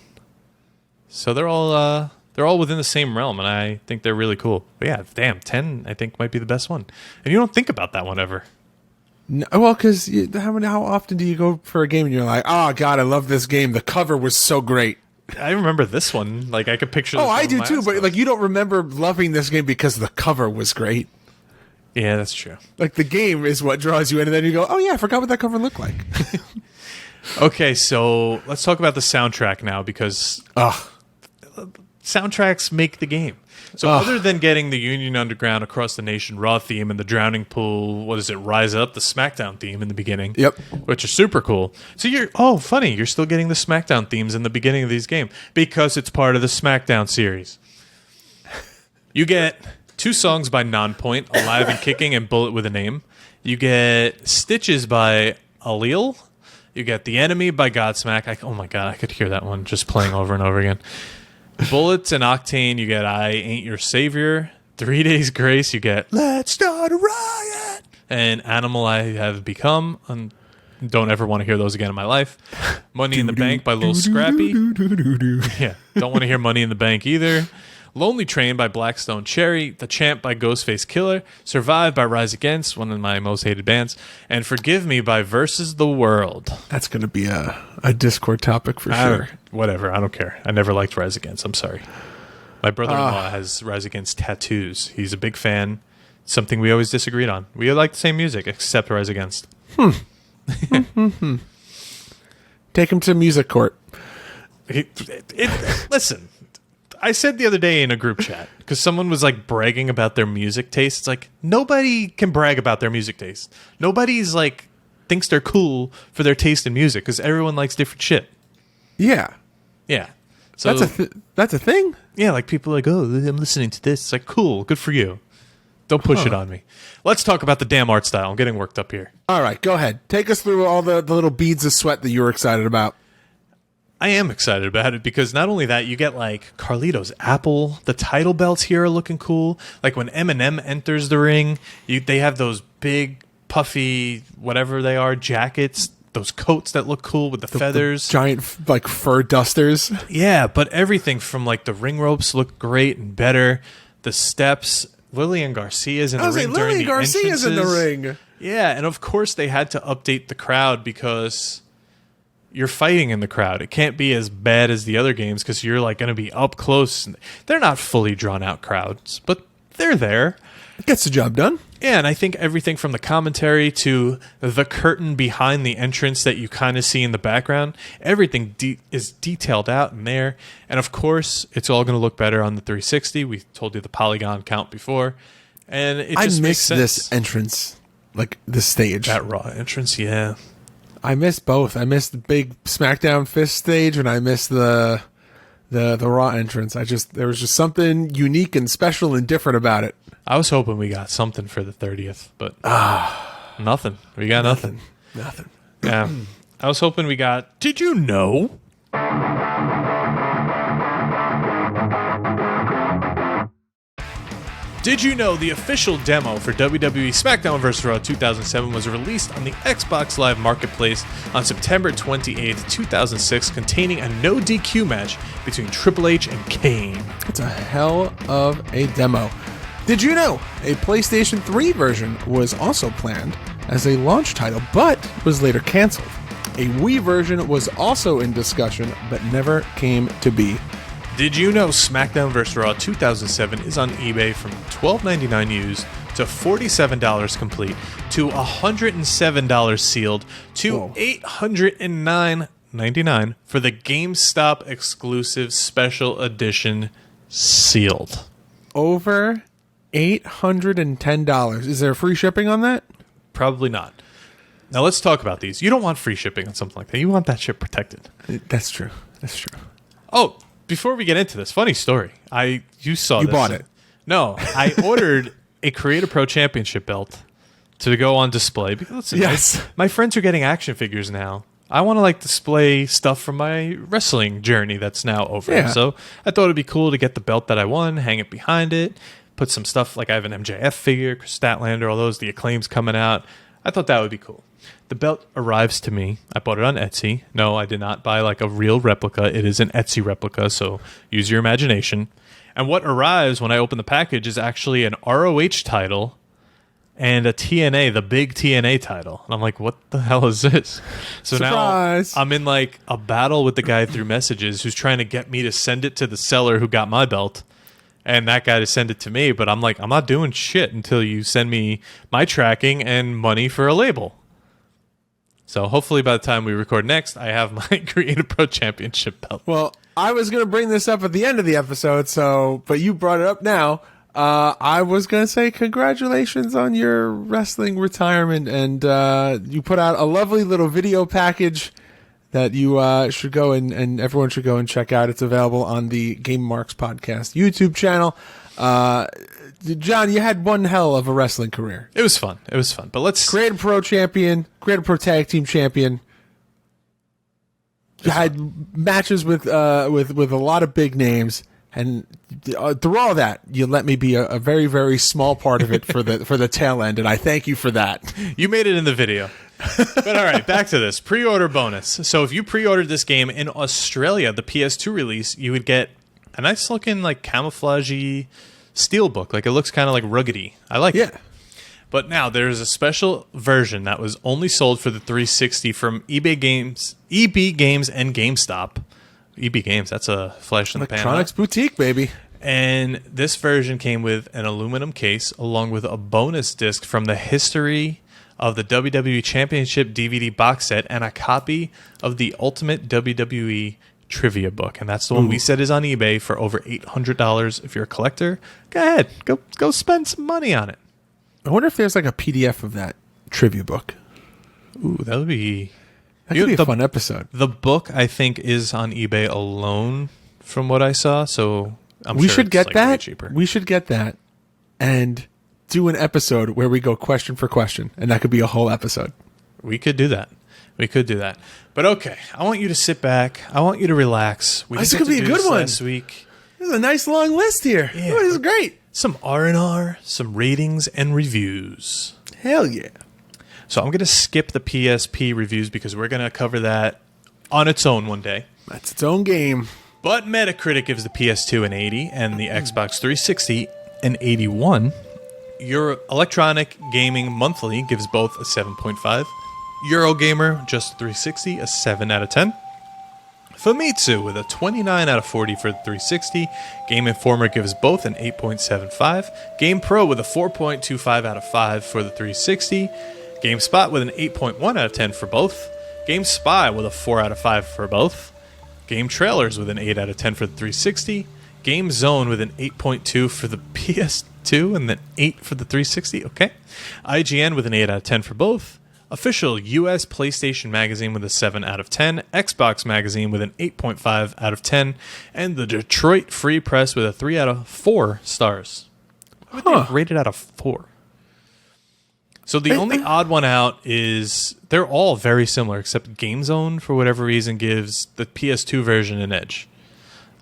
So they're all within the same realm, and I think they're really cool. But yeah, damn, 10 I think might be the best one. And you don't think about that one ever. No, well, because how often do you go for a game and you're like, oh god, I love this game. The cover was so great. I remember this one. Like I could picture. Oh, I do too. But like, you don't remember loving this game because the cover was great. Yeah, that's true. Like the game is what draws you in, and then you go, oh yeah, I forgot what that cover looked like. Okay, so let's talk about the soundtrack now, because soundtracks make the game. So other than getting the Union Underground Across the Nation Raw theme and the Drowning Pool, Rise Up, the SmackDown theme in the beginning. Yep. Which are super cool. So you're still getting the SmackDown themes in the beginning of these games because it's part of the SmackDown series. You get 2 songs by Nonpoint, Alive and Kicking and Bullet with a Name. You get Stitches by Allele. You get The Enemy by Godsmack. Oh my god, I could hear that one just playing over and over again. Bullets and Octane, you get I Ain't Your Savior. 3 Days Grace, you get Let's Start a Riot. And Animal I Have Become. And don't ever want to hear those again in my life. Money in the Bank by Lil Scrappy. Yeah, don't want to hear Money in the Bank either. Lonely Train by Blackstone Cherry, The Champ by Ghostface Killer, Survive by Rise Against, one of my most hated bands, and Forgive Me by Versus the World. That's going to be a Discord topic for sure. Whatever, I don't care. I never liked Rise Against. I'm sorry. My brother-in-law has Rise Against tattoos. He's a big fan. Something we always disagreed on. We like the same music, except Rise Against. Take him to music court. Listen, I said the other day in a group chat, because someone was like bragging about their music taste. It's like, nobody can brag about their music taste. Nobody's like, thinks they're cool for their taste in music, because everyone likes different shit. Yeah. Yeah. So that's a thing? Yeah, like people are like, oh, I'm listening to this. It's like, cool, good for you. Don't push it on me. Let's talk about the damn art style. I'm getting worked up here. All right, go ahead. Take us through all the little beads of sweat that you were excited about. I am excited about it because not only that, you get like Carlito's Apple. The title belts here are looking cool. Like when Eminem enters the ring, they have those big, puffy, whatever they are, jackets. Those coats that look cool with the feathers. The giant, like, fur dusters. Yeah, but everything from like the ring ropes look great and better. The steps... Lillian Garcia's in the ring during the entrances. Lillian Garcia's in the ring. Yeah, and of course they had to update the crowd because you're fighting in the crowd. It can't be as bad as the other games because you're like going to be up close. They're not fully drawn out crowds, but they're there. It gets the job done. Yeah, and I think everything from the commentary to the curtain behind the entrance that you kind of see in the background, everything is detailed out in there. And of course, it's all going to look better on the 360. We told you the polygon count before. And it just makes sense. I miss this entrance, like the stage. That Raw entrance, yeah. I miss both. I miss the big SmackDown fist stage, and I miss the Raw entrance. There was just something unique and special and different about it. I was hoping we got something for the 30th, but nothing. We got nothing. Nothing. Yeah. I was hoping we got... Did you know? Did you know the official demo for WWE Smackdown vs. Raw 2007 was released on the Xbox Live Marketplace on September 28, 2006, containing a no DQ match between Triple H and Kane? It's a hell of a demo. Did you know a PlayStation 3 version was also planned as a launch title, but was later canceled? A Wii version was also in discussion, but never came to be. Did you know SmackDown vs. Raw 2007 is on eBay from $12.99 used to $47 complete to $107 sealed to $809.99 for the GameStop exclusive special edition sealed? Over $810. Is there free shipping on that? Probably not. Now let's talk about these. You don't want free shipping on something like that. You want that shit protected. That's true. Oh, before we get into this, funny story. You saw this. You bought it. No, I ordered a Creator Pro Championship belt to go on display. Because listen, yes. My friends are getting action figures now. I want to like display stuff from my wrestling journey that's now over. Yeah. So I thought it'd be cool to get the belt that I won, hang it behind it, put some stuff like I have an MJF figure, Chris Statlander, all those, the Acclaim's coming out. I thought that would be cool. The belt arrives to me. I bought it on Etsy. No, I did not buy like a real replica. It is an Etsy replica, so use your imagination. And what arrives when I open the package is actually an ROH title and a TNA, the big TNA title. And I'm like, what the hell is this? So Surprise. Now I'm in like a battle with the guy through messages who's trying to get me to send it to the seller who got my belt. And that guy to send it to me, but I'm like, I'm not doing shit until you send me my tracking and money for a label. So hopefully by the time we record next, I have my Creator Pro Championship belt. Well, I was going to bring this up at the end of the episode, but you brought it up now. I was going to say congratulations on your wrestling retirement, and you put out a lovely little video package that you should go and everyone should go and check out. It's available on the Game Marks Podcast YouTube channel. John, you had one hell of a wrestling career. It was fun. But let's Creator Pro champion, Creator Pro Tag Team champion. You had matches with a lot of big names, and through all that, you let me be a very, very small part of it for the tail end, and I thank you for that. You made it in the video. But all right, back to this pre-order bonus. So if you pre-ordered this game in Australia, the PS2 release, you would get a nice looking like camouflagey steel book. Like it looks kind of like ruggedy. I like it. But now there's a special version that was only sold for the 360 from EB Games, and GameStop. EB Games, that's a flash in the pan. Electronics boutique, baby. And this version came with an aluminum case along with a bonus disc from the history of the WWE Championship DVD box set and a copy of the Ultimate WWE Trivia book. And that's the one we said is on eBay for over $800. If you're a collector, go ahead. Go spend some money on it. I wonder if there's like a PDF of that trivia book. Ooh, that would be... That could be a fun episode. The book, I think, is on eBay alone from what I saw, so we should get that. We should get that and do an episode where we go question for question, and that could be a whole episode. We could do that. But okay, I want you to sit back. I want you to relax. This could be a good one. Last week. There's a nice long list here. Yeah. This is great. Some R&R, some ratings and reviews. Hell yeah. So I'm going to skip the PSP reviews because we're going to cover that on its own one day. That's its own game. But Metacritic gives the PS2 an 80 and the Xbox 360 an 81. Your Electronic Gaming Monthly gives both a 7.5. Eurogamer, just 360, a 7 out of 10. Famitsu with a 29 out of 40 for the 360. Game Informer gives both an 8.75. Game Pro with a 4.25 out of 5 for the 360. GameSpot with an 8.1 out of 10 for both. GameSpy with a 4 out of 5 for both. Game Trailers with an 8 out of 10 for the 360. Game Zone with an 8.2 for the PS2 and then 8 for the 360. Okay. IGN with an 8 out of 10 for both. Official US PlayStation Magazine with a 7 out of 10. Xbox Magazine with an 8.5 out of 10. And the Detroit Free Press with a 3 out of 4 stars. Rated out of 4. So the only odd one out is they're all very similar, except GameZone, for whatever reason, gives the PS2 version an edge.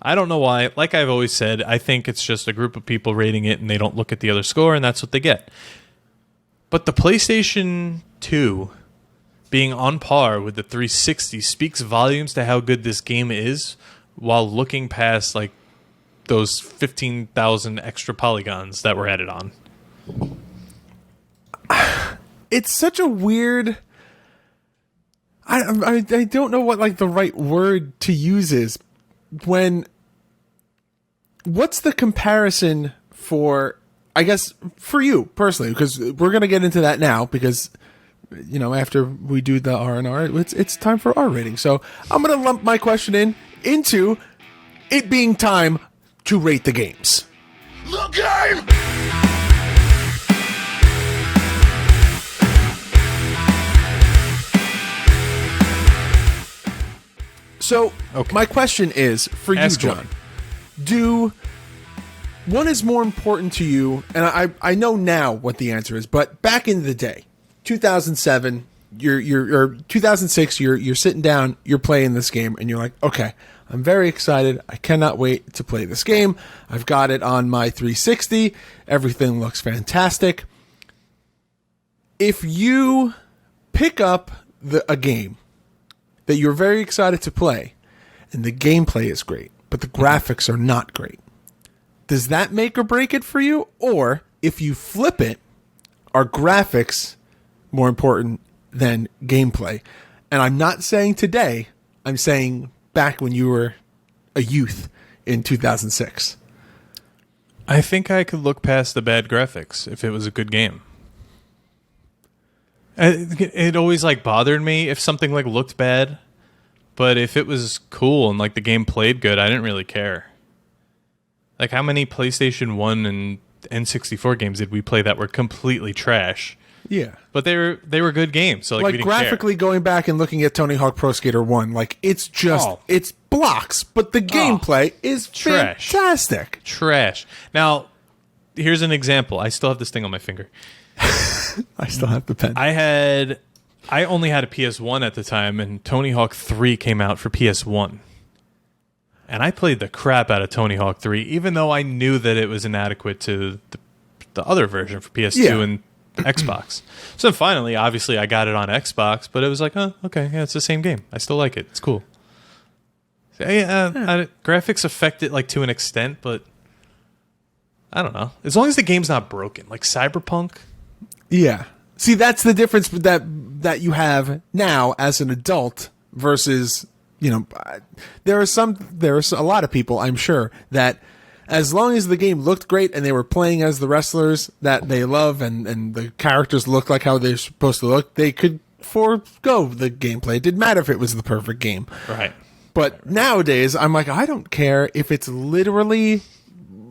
I don't know why. Like I've always said, I think it's just a group of people rating it and they don't look at the other score, and that's what they get. But the PlayStation 2 being on par with the 360 speaks volumes to how good this game is while looking past like those 15,000 extra polygons that were added on. It's such a weird... I don't know what like the right word to use is. What's the comparison for, I guess, for you personally? Because we're going to get into that now because, you know, after we do the R&R, it's time for our rating. So I'm going to lump my question into it being time to rate the games. The game! So, my question is, for you, John, one is more important to you, and I know now what the answer is, but back in the day, 2007, you're 2006, you're sitting down, you're playing this game, and you're like, okay, I'm very excited, I cannot wait to play this game, I've got it on my 360, everything looks fantastic. If you pick up a game that you're very excited to play, and the gameplay is great, but the graphics are not great, does that make or break it for you? Or, if you flip it, are graphics more important than gameplay? And I'm not saying today, I'm saying back when you were a youth in 2006. I think I could look past the bad graphics if it was a good game. It always like bothered me if something like looked bad, but if it was cool and like the game played good, I didn't really care. Like how many PlayStation 1 and N64 games did we play that were completely trash? Yeah, but they were good games. So like we didn't graphically care. Going back and looking at Tony Hawk Pro Skater 1, like it's just it's blocks, but the gameplay is trash. Fantastic. Trash. Now, here's an example. I still have this thing on my finger. I still have the pen. I only had a PS1 at the time, and Tony Hawk 3 came out for PS1. And I played the crap out of Tony Hawk 3, even though I knew that it was inadequate to the other version for PS2 and Xbox. So finally, obviously, I got it on Xbox, but it was like, oh, okay, yeah, it's the same game. I still like it. It's cool. Graphics affect it like to an extent, but I don't know. As long as the game's not broken, like Cyberpunk. Yeah. See, that's the difference that you have now as an adult versus, there are a lot of people, I'm sure, that as long as the game looked great and they were playing as the wrestlers that they love and the characters looked like how they're supposed to look, they could forego the gameplay. It didn't matter if it was the perfect game. Right. But nowadays, I'm like, I don't care if it's literally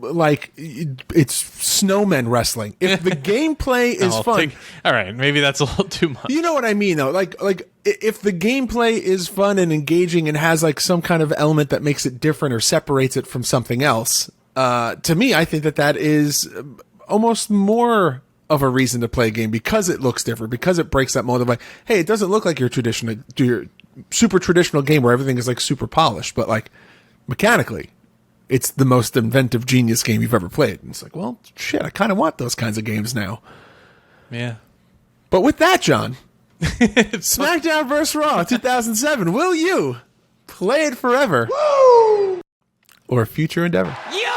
like it's snowmen wrestling. If the gameplay is fun. All right, maybe that's a little too much. You know what I mean, though? Like if the gameplay is fun and engaging and has like some kind of element that makes it different or separates it from something else, to me, I think that is almost more of a reason to play a game because it looks different, because it breaks that mold of like, hey, it doesn't look like your super traditional game where everything is like super polished, but like mechanically, it's the most inventive genius game you've ever played. And it's like, well, shit, I kind of want those kinds of games now. Yeah. But with that, John, SmackDown vs. Raw 2007, will you play it forever? Woo! Or future endeavor? You're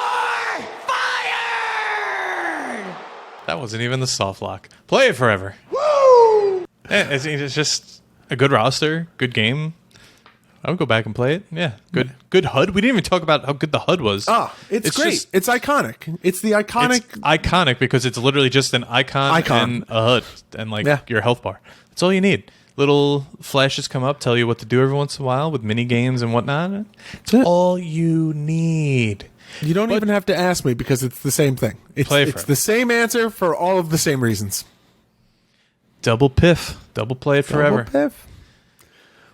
fired! That wasn't even the soft lock. Play it forever. Woo! It's just a good roster, good game. I would go back and play it. Yeah, good HUD. We didn't even talk about how good the HUD was. Oh, it's great. It's iconic. It's the iconic. It's iconic because it's literally just an icon. And a HUD and your health bar. That's all you need. Little flashes come up, tell you what to do every once in a while with mini games and whatnot. It's all you need. You don't even have to ask me because it's the same thing. It's the same answer for all of the same reasons. Double piff. Double play it forever. Double piff.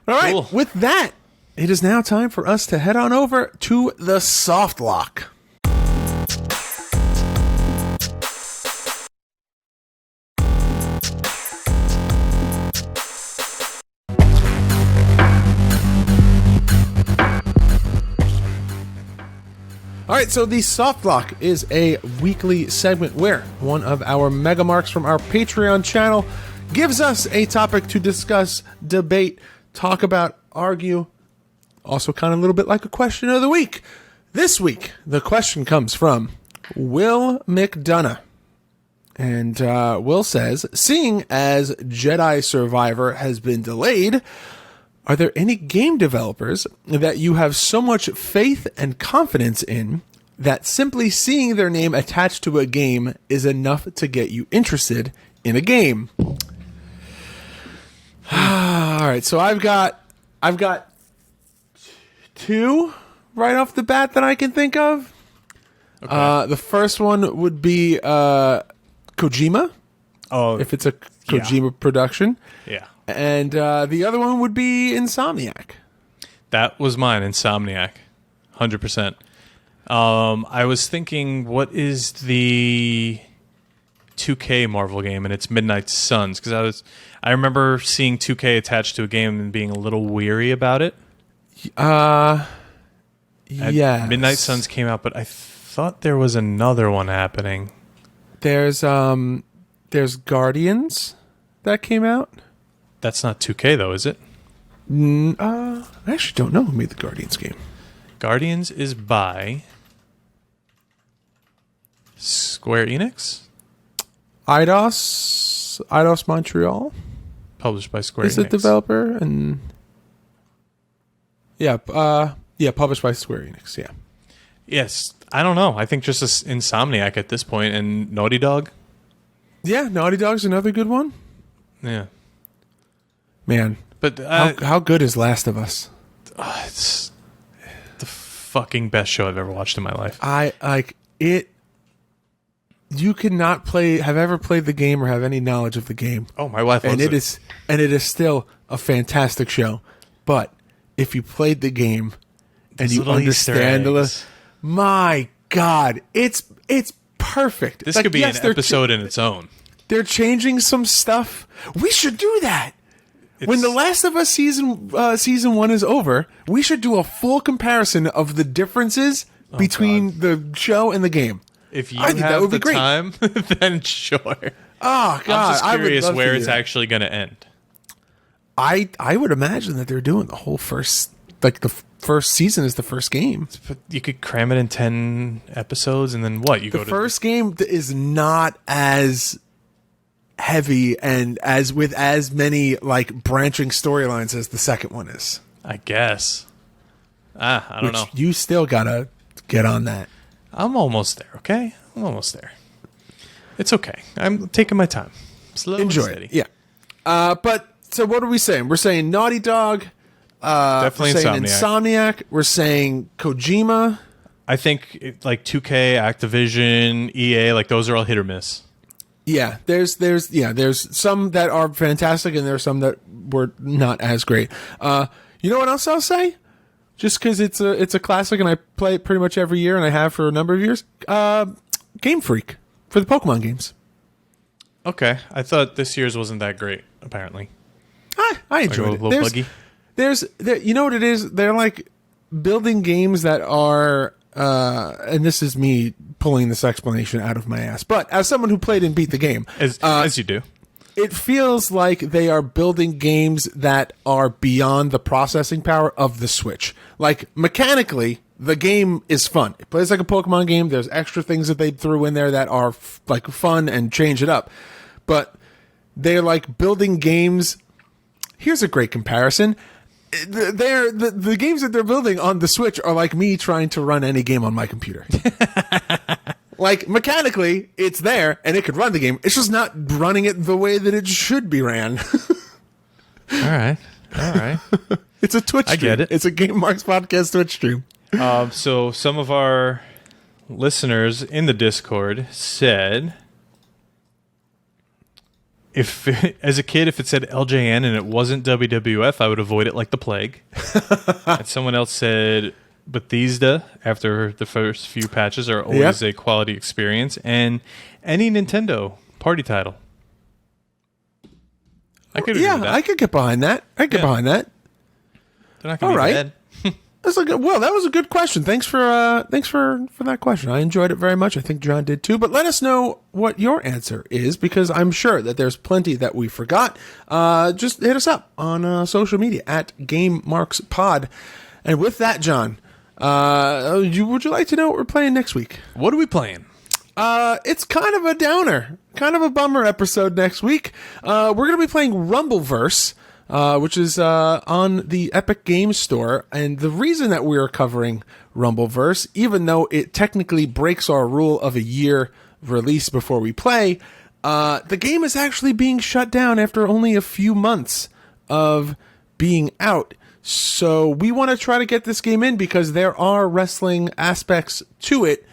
All right. Cool. With that, it is now time for us to head on over to the soft lock. All right, so the Soft Lock is a weekly segment where one of our mega marks from our Patreon channel gives us a topic to discuss, debate, talk about, argue, also kind of a little bit like a question of the week. This week, the question comes from Will McDonough. And Will says, seeing as Jedi Survivor has been delayed, are there any game developers that you have so much faith and confidence in that simply seeing their name attached to a game is enough to get you interested in a game? All right, so I've got two right off the bat that I can think of. Okay. The first one would be Kojima. Oh, if it's a Kojima production. Yeah. And the other one would be Insomniac. That was mine, Insomniac. 100%. I was thinking, what is the 2K Marvel game? And it's Midnight Suns. Because I remember seeing 2K attached to a game and being a little weary about it. Yeah. Midnight Suns came out, but I thought there was another one happening. There's Guardians that came out. That's not 2K, though, is it? I actually don't know who made the Guardians game. Guardians is by Square Enix? Eidos Montreal. Published by Square Enix. Is the developer? And published by Square Enix, yeah. Yes, I don't know. I think just Insomniac at this point and Naughty Dog. Yeah, Naughty Dog's another good one. Yeah. Man, but how good is Last of Us? It's the fucking best show I've ever watched in my life. I like it. You cannot have ever played the game or have any knowledge of the game. Oh, my wife loves it. And it is still a fantastic show. But if you played the game and you understand my God, it's perfect. This could be an episode in its own. They're changing some stuff. We should do that. When The Last of Us season 1 is over, we should do a full comparison of the differences between the show and the game. If you have the time, then sure. Oh, God. I'm just curious where it's actually going to end. I would imagine that they're doing the whole first like the first season is the first game. But you could cram it in 10 episodes, and then what? The first game is not as heavy and with as many like branching storylines as the second one is. I guess. I don't know. You still gotta get on that. I'm almost there. Okay, I'm almost there. It's okay. I'm taking my time. Slow Enjoy and steady. it. Yeah. But so what are we saying? We're saying Naughty Dog. Definitely we're saying Insomniac. We're saying Kojima. I think like 2K, Activision, EA, like those are all hit or miss. Yeah, there's some that are fantastic, and there's some that were not as great. You know what else I'll say? Just because it's a classic, and I play it pretty much every year, and I have for a number of years. Game Freak for the Pokemon games. Okay, I thought this year's wasn't that great. Apparently, I enjoyed it. A little buggy. You know what it is? They're like building games that are, and this is me pulling this explanation out of my ass, but as someone who played and beat the game, as you do, it feels like they are building games that are beyond the processing power of the Switch. Like mechanically, the game is fun. It plays like a Pokemon game. There's extra things that they threw in there that are like fun and change it up, but they're like building games. Here's a great comparison. The games that they're building on the Switch are like me trying to run any game on my computer. Like, mechanically, it's there, and it could run the game. It's just not running it the way that it should be ran. All right. It's a Twitch stream. I get it. It's a Game Marks Podcast Twitch stream. So some of our listeners in the Discord said, if as a kid, if it said LJN and it wasn't WWF, I would avoid it like the plague. And someone else said Bethesda, after the first few patches, are always a quality experience, and any Nintendo party title. I could agree with that. I could get behind that. Behind that. They're not going to be bad. That was a good question. Thanks for that question. I enjoyed it very much. I think John did too. But let us know what your answer is, because I'm sure that there's plenty that we forgot. Just hit us up on social media at GameMarksPod. And with that, John, would you like to know what we're playing next week? What are we playing? It's kind of a downer, kind of a bummer episode next week. We're going to be playing Rumbleverse. Which is on the Epic Games Store. And the reason that we're covering Rumbleverse, even though it technically breaks our rule of a year release before we play, the game is actually being shut down after only a few months of being out. So we want to try to get this game in because there are wrestling aspects to it,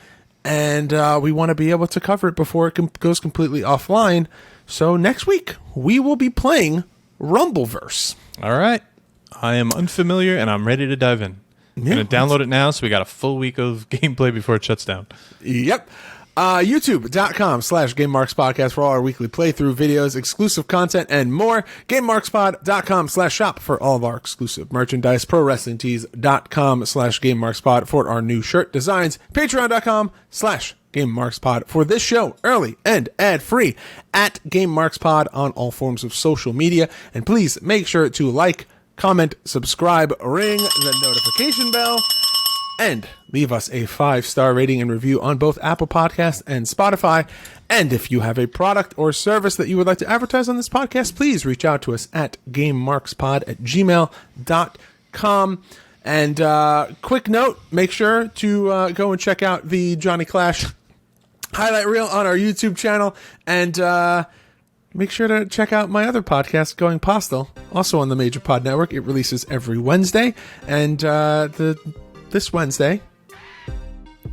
and we want to be able to cover it before it goes completely offline. So next week, we will be playing Rumbleverse. All right. I am unfamiliar and I'm ready to dive in. I'm going to download it now, so we got a full week of gameplay before it shuts down. Yep. YouTube.com/GameMarksPodcast for all our weekly playthrough videos, exclusive content, and more. GameMarksPod.com/shop for all of our exclusive merchandise. ProWrestlingTees.com/GameMarksPod for our new shirt designs. Patreon.com/GameMarksPod for this show, early and ad-free, at GameMarksPod on all forms of social media. And please make sure to like, comment, subscribe, ring the notification bell, and leave us a 5-star rating and review on both Apple Podcasts and Spotify. And if you have a product or service that you would like to advertise on this podcast, please reach out to us at GameMarksPod@gmail.com. And quick note, make sure to go and check out the Johnny Clash highlight reel on our YouTube channel. And make sure to check out my other podcast, Going Postal, also on the Major Pod Network. It releases every Wednesday. And this Wednesday,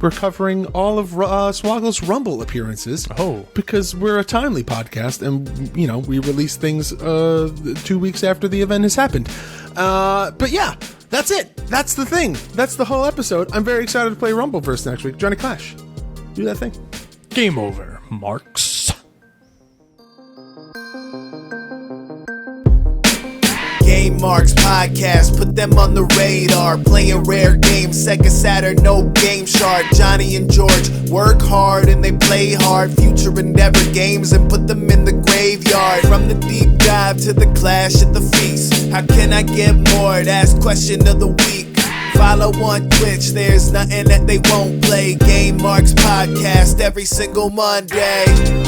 we're covering all of Swoggle's Rumble appearances. Oh. Because we're a timely podcast, and, you know, we release things 2 weeks after the event has happened. But yeah, that's it. That's the thing. That's the whole episode. I'm very excited to play Rumbleverse next week. Johnny Clash, do that thing. Game over, Marks. Game Marks Podcast, put them on the radar. Playing rare games, Sega Saturn, no game shard. Johnny and George work hard and they play hard. Future endeavor games and put them in the grave. graveyard. From the deep dive to the clash at the feast, how can I get more? That's question of the week. Follow on Twitch, there's nothing that they won't play. Game Marks Podcast every single Monday.